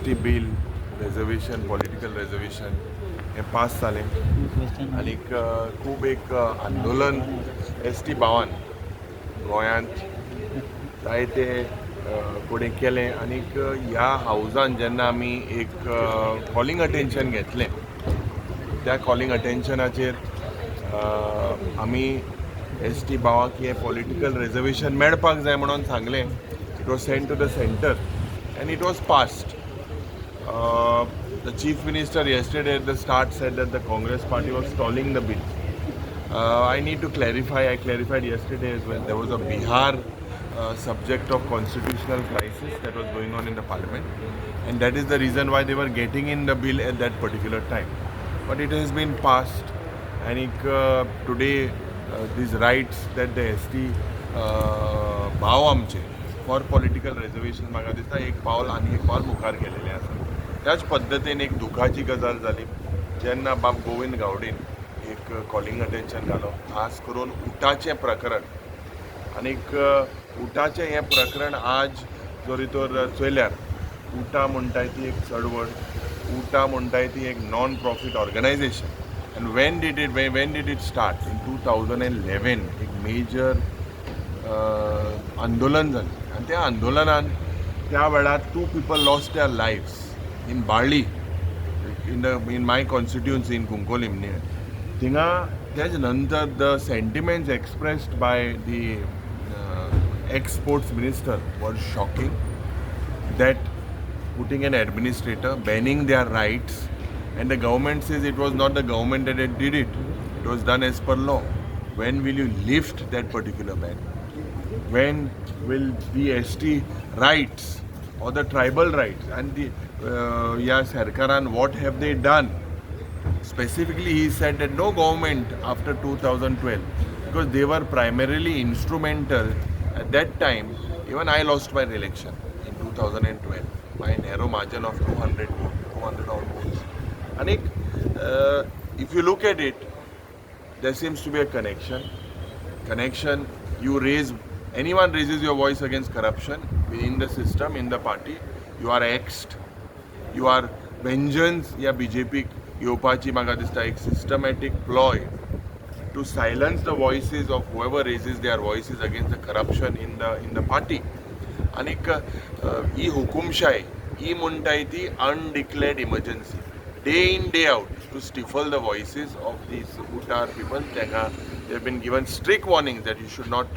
T bill reservation political reservation हे पास जालें आनी खूब एक आंदोलन टी भावान गोंयांत जायते फुडें केलें आनी ह्या हावजान जेन्ना आमी एक कॉलिंग अटेन्शन घेतलें त्या कॉलिंग अटेन्शनाचेर आमी टी भावांक हे पॉलिटिकल रिजर्वेशन मेळपाक जाय म्हणून सांगलें. It was send to the centre and it was passed. The Chief Minister yesterday at the start said that the Congress party was stalling the bill. I need to clarify, I clarified yesterday as well, there was a Bihar subject of constitutional crisis that was going on in the parliament, and that is the reason why they were getting in the bill at that particular time. But it has been passed, and today these rights that the ST भाव आमचे for political reservation म्हाका दिसता एक पावल आनी एक पावल मुखार गेलेलें आसा. त्याच पद्दतीन एक दुखाची गजाल जाली जेन्ना बाब गोविंद गावडेन एक कॉलिंग अटेन्शन घालो खास करून उटाचें प्रकरण. आनीक उटाचें हें प्रकरण आज जरी तर चयल्यार उटा म्हणटाय ती एक चळवळ, उटा म्हणटाय ती एक non profit organisation. And when did it start in 2011 एक मेजर आंदोलन जालें आनी त्या आंदोलनान त्या वेळार 2 people lost their lives in Balli in my constituency in Cuncolim. थिंगा तेज नंतर the sentiments expressed by the ex sports minister वर shocking that putting an administrator, banning their rights, and the government says it was not the government that did it. It was done as per law. When will you lift that particular ban? When will the ST rights or the tribal rights and the Sarkaran, what have they done? Specifically, he said that no government after 2012, because they were primarily instrumental at that time. Even I lost my election in 2012 by a narrow margin of 200 odd votes. And if you look at it, there seems to be a connection. You raise, anyone raises your voice against corruption in the system, in the party, you are axed. You are vengeance या BJP येवपाची म्हाका दिसता एक systematic ploy to silence the voices of whoever raises their voices against the corruption in the party. आनीक ही हुकुमशाही ही म्हणटाय ती undeclared emergency, day in day out, to stifle the voices of these Uttar people. They have been given strict warnings that you should not